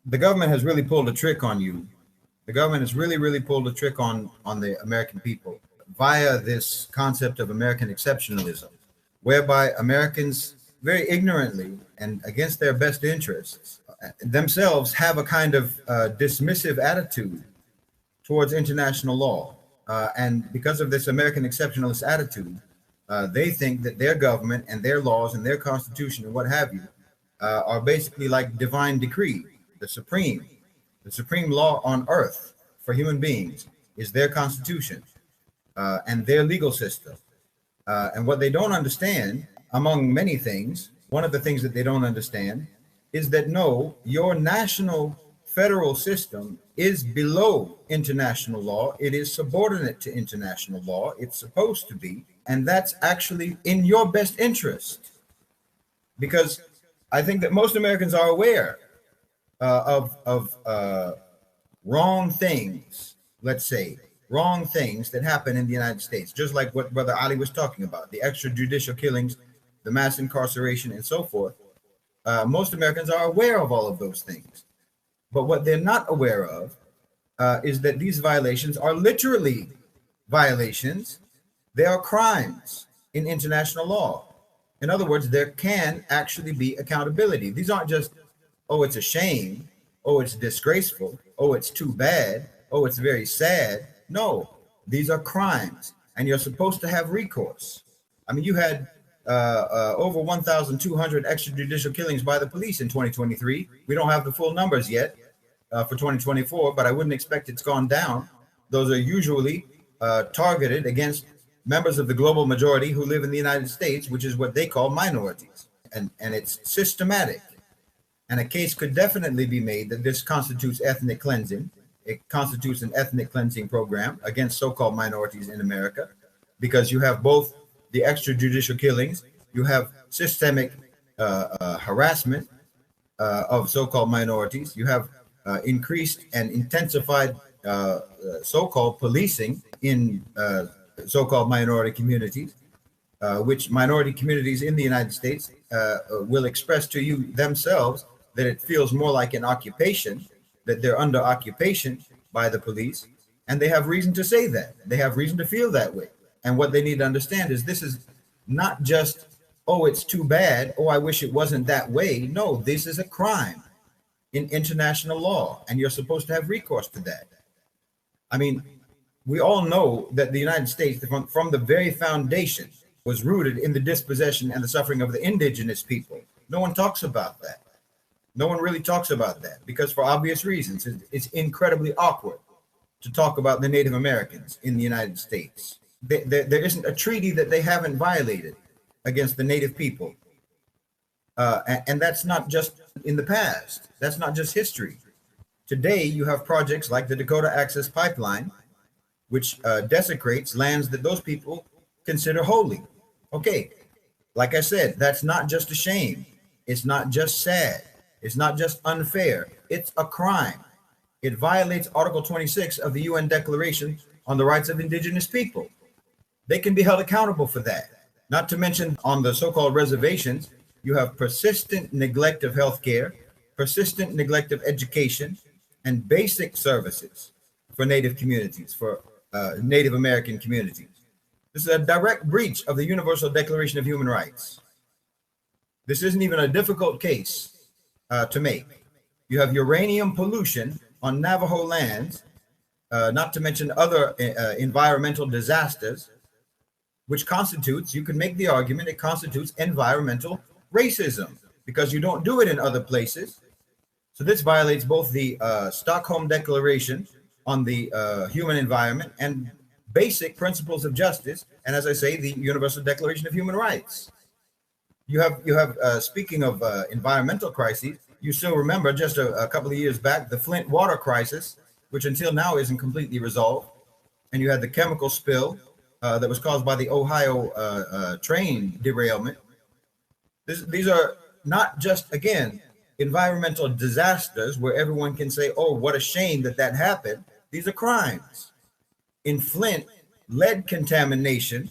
the government has really pulled a trick on you. The government has really pulled a trick on the American people via this concept of American exceptionalism, whereby Americans very ignorantly and against their best interests themselves have a kind of dismissive attitude towards international law. And because of this American exceptionalist attitude, they think that their government and their laws and their constitution and what have you are basically like divine decree. The supreme law on earth for human beings is their constitution and their legal system. And what they don't understand, among many things, one of the things that they don't understand is that no, your national federal system is below international law. It is subordinate to international law. It's supposed to be. And that's actually in your best interest. Because I think that most Americans are aware of wrong things, let's say, wrong things that happen in the United States, just like what Brother Ali was talking about, the extrajudicial killings, the mass incarceration, and so forth. Most Americans are aware of all of those things. But what they're not aware of is that these violations are literally violations. They are crimes in international law. In other words, there can actually be accountability. These aren't just, oh, it's a shame, oh, it's disgraceful, oh, it's too bad, oh, it's very sad. No, these are crimes, and you're supposed to have recourse. I mean, you had over 1,200 extrajudicial killings by the police in 2023. We don't have the full numbers yet for 2024, but I wouldn't expect it's gone down. Those are usually targeted against members of the global majority who live in the United States, which is what they call minorities. And it's systematic. And a case could definitely be made that this constitutes ethnic cleansing. It constitutes an ethnic cleansing program against so-called minorities in America, because you have both the extrajudicial killings, you have systemic harassment of so-called minorities, you have increased and intensified so-called policing in so-called minority communities, which minority communities in the United States will express to you themselves that it feels more like an occupation, that they're under occupation by the police, and they have reason to say that. They have reason to feel that way. And what they need to understand is this is not just, oh, it's too bad, oh, I wish it wasn't that way. No, this is a crime in international law, and you're supposed to have recourse to that. I mean, we all know that the United States, from the very foundation, was rooted in the dispossession and the suffering of the indigenous people. No one talks about that. No one really talks about that, because for obvious reasons, it's incredibly awkward to talk about the Native Americans in the United States. There isn't a treaty that they haven't violated against the Native people. And that's not just in the past. That's not just history. Today, you have projects like the Dakota Access Pipeline, which desecrates lands that those people consider holy. Okay, like I said, that's not just a shame. It's not just sad. It's not just unfair. It's a crime. It violates Article 26 of the UN Declaration on the Rights of Indigenous People. They can be held accountable for that. Not to mention, on the so-called reservations, you have persistent neglect of healthcare, persistent neglect of education, and basic services for Native communities, for Native American communities. This is a direct breach of the Universal Declaration of Human Rights. This isn't even a difficult case to make. You have uranium pollution on Navajo lands, not to mention other environmental disasters, which constitutes, you can make the argument, it constitutes environmental racism, because you don't do it in other places. So this violates both the Stockholm Declaration on the human environment and basic principles of justice, and as I say, the Universal Declaration of Human Rights. You have speaking of environmental crises, you still remember just a couple of years back, the Flint water crisis, which until now isn't completely resolved. And you had the chemical spill that was caused by the Ohio train derailment. These are not just, again, environmental disasters where everyone can say, oh, what a shame that that happened. These are crimes. In Flint, lead contamination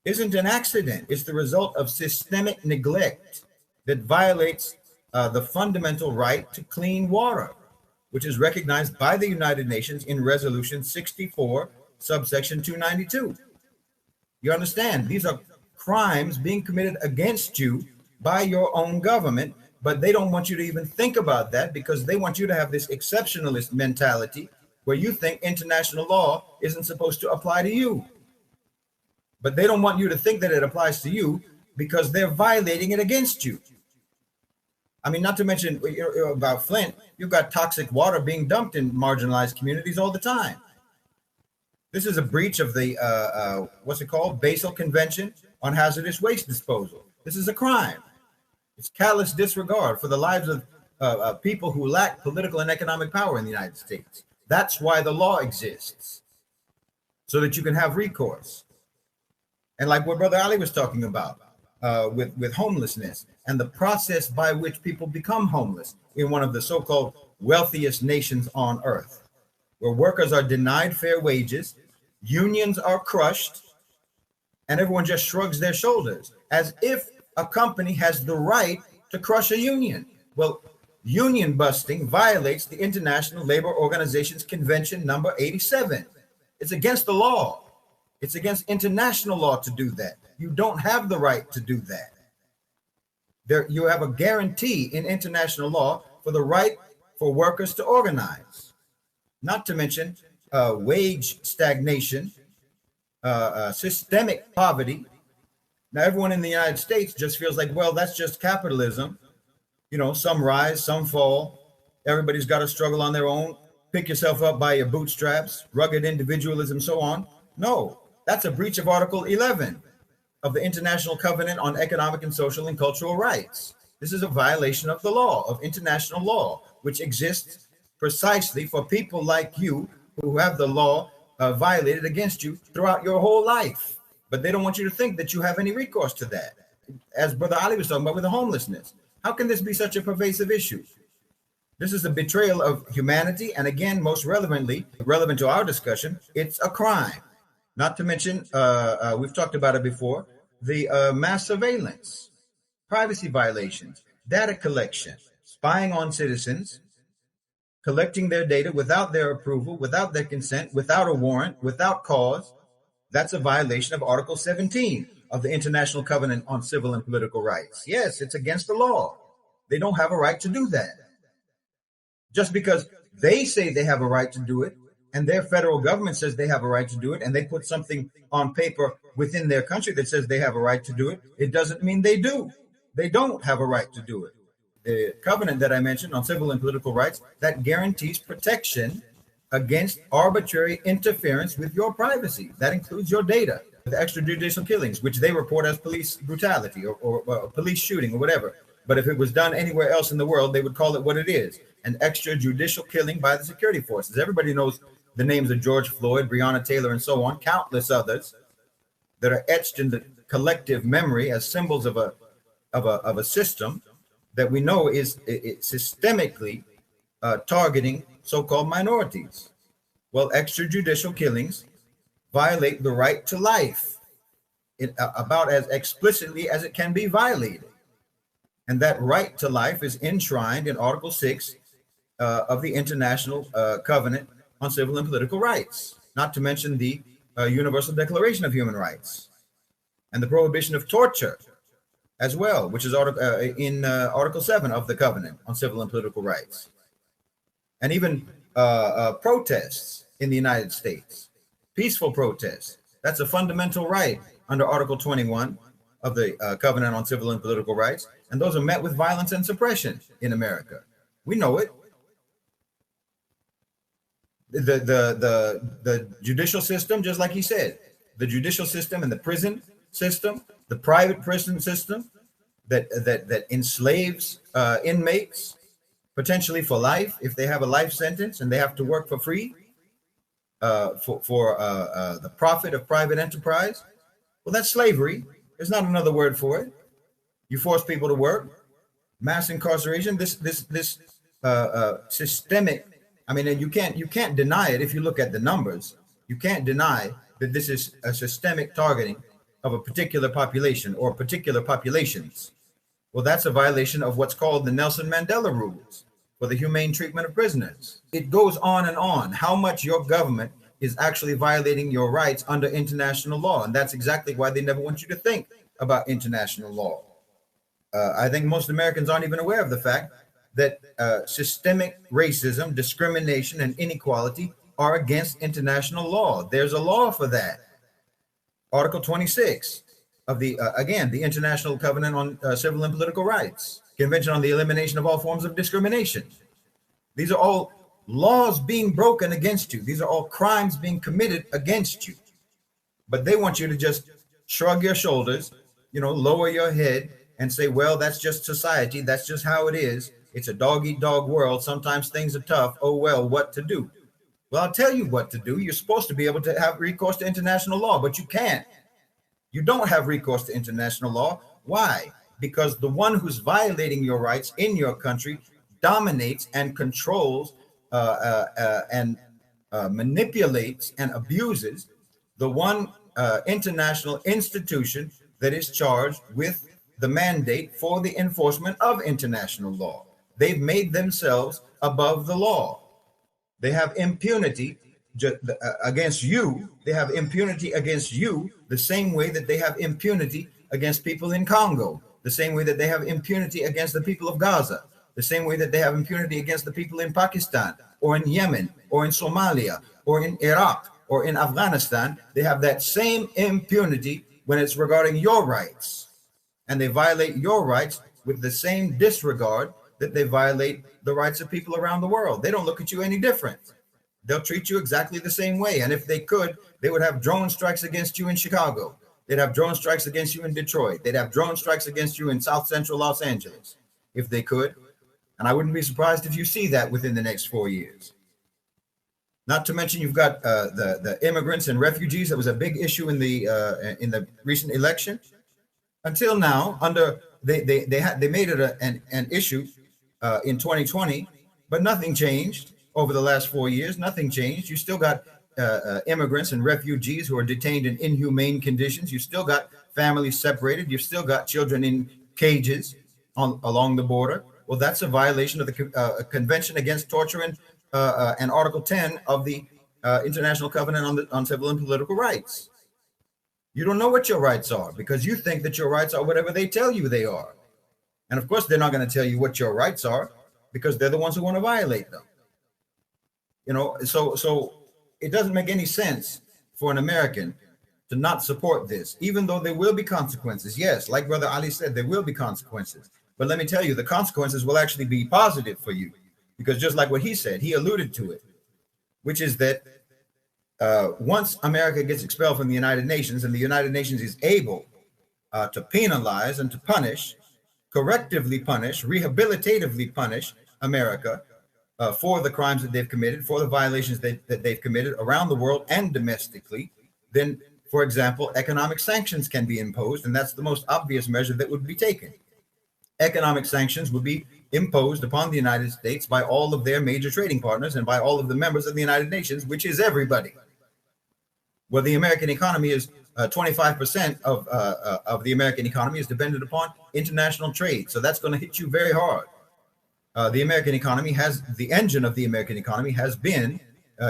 isn't an accident. It's the result of systemic neglect that violates the fundamental right to clean water, which is recognized by the United Nations in Resolution 64, subsection 292. You understand? These are crimes being committed against you by your own government, but they don't want you to even think about that because they want you to have this exceptionalist mentality where you think international law isn't supposed to apply to you. But they don't want you to think that it applies to you because they're violating it against you. I mean, not to mention about Flint, you've got toxic water being dumped in marginalized communities all the time. This is a breach of the, what's it called? Basel Convention on Hazardous Waste Disposal. This is a crime. It's callous disregard for the lives of people who lack political and economic power in the United States. That's why the law exists, so that you can have recourse. And like what Brother Ali was talking about with homelessness and the process by which people become homeless in one of the so-called wealthiest nations on earth, where workers are denied fair wages, unions are crushed, and everyone just shrugs their shoulders as if a company has the right to crush a union. Well, union busting violates the International Labor Organization's Convention number 87. It's against the law. It's against international law to do that. You don't have the right to do that. You have a guarantee in international law for the right for workers to organize, not to mention wage stagnation, systemic poverty. Now, everyone in the United States just feels like, well, that's just capitalism. You know, some rise, some fall. Everybody's got to struggle on their own. Pick yourself up by your bootstraps, rugged individualism, so on. No, that's a breach of Article 11 of the International Covenant on Economic and Social and Cultural Rights. This is a violation of the law, of international law, which exists precisely for people like you who have the law violated against you throughout your whole life. But they don't want you to think that you have any recourse to that. As Brother Ali was talking about with the homelessness, how can this be such a pervasive issue? This is a betrayal of humanity. And again, most relevant to our discussion, it's a crime. Not to mention, we've talked about it before, the mass surveillance, privacy violations, data collection, spying on citizens, collecting their data without their approval, without their consent, without a warrant, without cause. That's a violation of Article 17 of the International Covenant on Civil and Political Rights. Yes, it's against the law. They don't have a right to do that. Just because they say they have a right to do it, and their federal government says they have a right to do it, and they put something on paper within their country that says they have a right to do it, it doesn't mean they do. They don't have a right to do it. The covenant that I mentioned on civil and political rights, that guarantees protection against arbitrary interference with your privacy. That includes your data, the extrajudicial killings, which they report as police brutality or police shooting or whatever. But if it was done anywhere else in the world, they would call it what it is, an extrajudicial killing by the security forces. Everybody knows the names of George Floyd, Breonna Taylor, and so on, countless others that are etched in the collective memory as symbols of a system that we know is systemically targeting so-called minorities. Well, extrajudicial killings violate the right to life about as explicitly as it can be violated. And that right to life is enshrined in Article 6 of the International Covenant on Civil and Political Rights, not to mention the Universal Declaration of Human Rights and the prohibition of torture as well, which is in Article 7 of the Covenant on Civil and Political Rights. And even protests in the United States, peaceful protests, that's a fundamental right under Article 21 of the Covenant on Civil and Political Rights. And those are met with violence and suppression in America. We know it. The judicial system, just like he said, the judicial system and the prison system, the private prison system that enslaves inmates potentially for life if they have a life sentence and they have to work for free for the profit of private enterprise. Well, that's slavery. There's not another word for it. You force people to work, mass incarceration. This systemic. I mean, and you can't deny it if you look at the numbers. You can't deny that this is a systemic targeting of a particular population or particular populations. Well, that's a violation of what's called the Nelson Mandela rules for the humane treatment of prisoners. It goes on and on how much your government is actually violating your rights under international law. And that's exactly why they never want you to think about international law. I think most Americans aren't even aware of the fact that systemic racism, discrimination, and inequality are against international law. There's a law for that. Article 26 of the International Covenant on Civil and Political Rights, Convention on the Elimination of All Forms of Discrimination. These are all laws being broken against you. These are all crimes being committed against you. But they want you to just shrug your shoulders, lower your head and say, well, that's just society. That's just how it is. It's a dog-eat-dog world. Sometimes things are tough. Oh, well, what to do? Well, I'll tell you what to do. You're supposed to be able to have recourse to international law, but you can't. You don't have recourse to international law. Why? Because the one who's violating your rights in your country dominates and controls and manipulates and abuses the one international institution that is charged with the mandate for the enforcement of international law. They've made themselves above the law. They have impunity against you. They have impunity against you the same way that they have impunity against people in Congo, the same way that they have impunity against the people of Gaza, the same way that they have impunity against the people in Pakistan or in Yemen or in Somalia or in Iraq or in Afghanistan. They have that same impunity when it's regarding your rights. And they violate your rights with the same disregard that they violate the rights of people around the world. They don't look at you any different. They'll treat you exactly the same way. And if they could, they would have drone strikes against you in Chicago. They'd have drone strikes against you in Detroit. They'd have drone strikes against you in South Central Los Angeles, if they could. And I wouldn't be surprised if you see that within the next 4 years. Not to mention, you've got the immigrants and refugees. That was a big issue in the recent election. Until now, they made it an issue in 2020, but nothing changed over the last 4 years. Nothing changed. You still got immigrants and refugees who are detained in inhumane conditions. You still got families separated. You've still got children in cages along the border. Well, that's a violation of the Convention Against Torture and Article 10 of the International Covenant on Civil and Political Rights. You don't know what your rights are because you think that your rights are whatever they tell you they are. And of course, they're not going to tell you what your rights are because they're the ones who want to violate them. So it doesn't make any sense for an American to not support this, even though there will be consequences. Yes, like Brother Ali said, there will be consequences. But let me tell you, the consequences will actually be positive for you because just like what he said, he alluded to it, which is that once America gets expelled from the United Nations and the United Nations is able to penalize and to punish, correctively punish, rehabilitatively punish America for the crimes that they've committed, for the violations that they've committed around the world and domestically, then, for example, economic sanctions can be imposed, and that's the most obvious measure that would be taken. Economic sanctions would be imposed upon the United States by all of their major trading partners and by all of the members of the United Nations, which is everybody. Well, the American economy is 25% of the American economy is dependent upon international trade. So that's going to hit you very hard. The American economy the engine of the American economy has been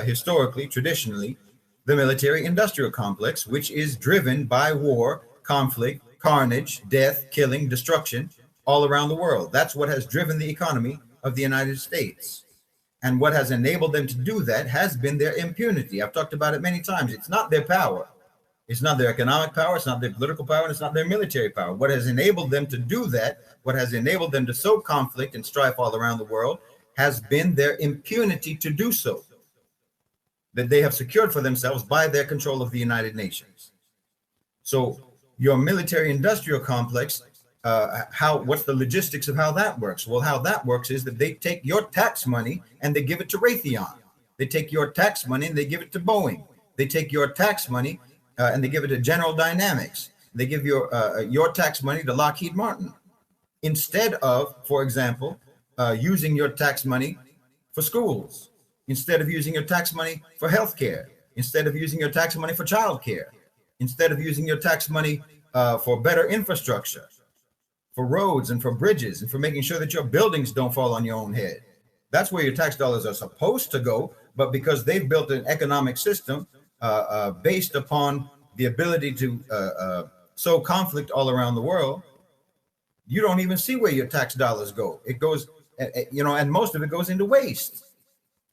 historically, traditionally, the military industrial complex, which is driven by war, conflict, carnage, death, killing, destruction all around the world. That's what has driven the economy of the United States. And what has enabled them to do that has been their impunity. I've talked about it many times. It's not their power. It's not their economic power. It's not their political power. And it's not their military power. What has enabled them to do that, what has enabled them to sow conflict and strife all around the world, has been their impunity to do so, that they have secured for themselves by their control of the United Nations. So your military industrial complex, what's the logistics of how that works? Well, how that works is that they take your tax money and they give it to Raytheon. They take your tax money and they give it to Boeing. They take your tax money and they give it to General Dynamics. They give your tax money to Lockheed Martin, instead of, for example, using your tax money for schools, instead of using your tax money for healthcare, instead of using your tax money for childcare, instead of using your tax money for better infrastructure, for roads and for bridges and for making sure that your buildings don't fall on your own head. That's where your tax dollars are supposed to go. But because they've built an economic system based upon the ability to sow conflict all around the world, you don't even see where your tax dollars go. It goes, and most of it goes into waste.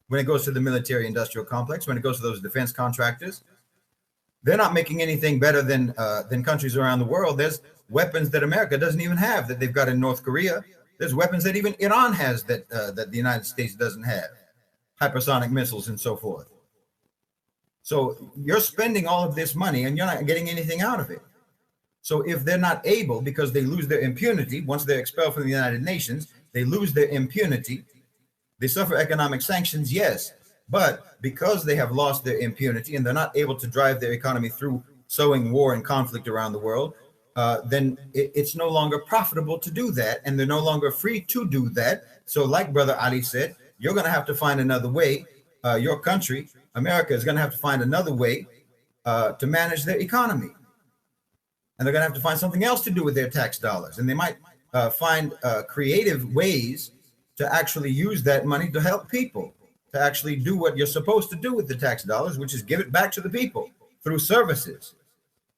When it goes to the military industrial complex, when it goes to those defense contractors, they're not making anything better than countries around the world. There's weapons that America doesn't even have that they've got in North Korea. There's weapons that even Iran has that the United States doesn't have, hypersonic missiles and so forth. So you're spending all of this money and you're not getting anything out of it. So if they're not able, because they lose their impunity, once they're expelled from the United Nations, they lose their impunity. They suffer economic sanctions, yes, but because they have lost their impunity and they're not able to drive their economy through sowing war and conflict around the world, then it's no longer profitable to do that, and they're no longer free to do that. So like Brother Ali said, you're going to have to find another way. Your country, America, is going to have to find another way to manage their economy. And they're going to have to find something else to do with their tax dollars. And they might find creative ways to actually use that money to help people, to actually do what you're supposed to do with the tax dollars, which is give it back to the people through services,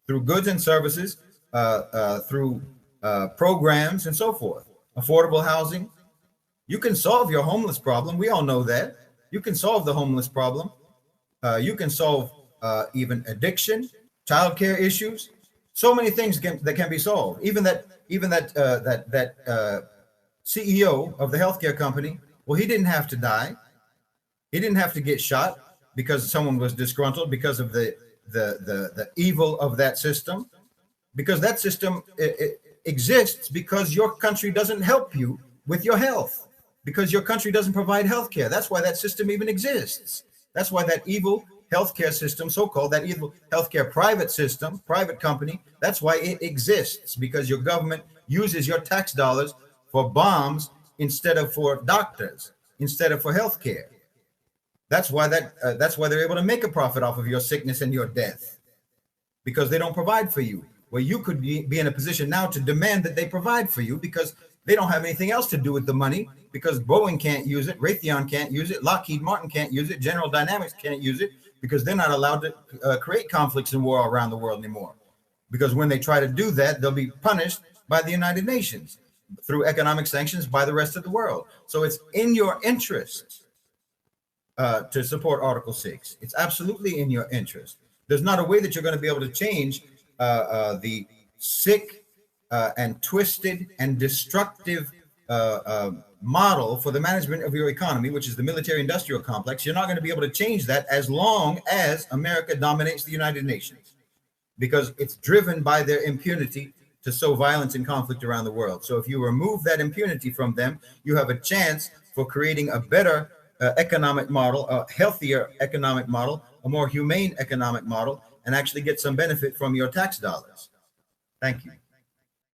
through goods and services, through programs and so forth. Affordable housing. You can solve your homeless problem. We all know that. You can solve the homeless problem. You can solve even addiction, childcare issues. So many things that can be solved. Even that CEO of the healthcare company, well, he didn't have to die. He didn't have to get shot because someone was disgruntled because of the evil of that system. Because that system it exists because your country doesn't help you with your health. Because your country doesn't provide healthcare. That's why that system even exists. That's why that evil healthcare system, so-called that evil healthcare private system, private company, that's why it exists, because your government uses your tax dollars for bombs instead of for doctors, instead of for healthcare. That's why they're able to make a profit off of your sickness and your death, because they don't provide for you. Well, you could be in a position now to demand that they provide for you, because they don't have anything else to do with the money, because Boeing can't use it, Raytheon can't use it, Lockheed Martin can't use it, General Dynamics can't use it, because they're not allowed to create conflicts and war around the world anymore. Because when they try to do that, they'll be punished by the United Nations through economic sanctions by the rest of the world. So it's in your interest to support Article 6. It's absolutely in your interest. There's not a way that you're going to be able to change the sick and twisted and destructive model for the management of your economy, which is the military-industrial complex. You're not going to be able to change that as long as America dominates the United Nations, because it's driven by their impunity to sow violence and conflict around the world. So if you remove that impunity from them, you have a chance for creating a better economic model, a healthier economic model, a more humane economic model, and actually get some benefit from your tax dollars. Thank you.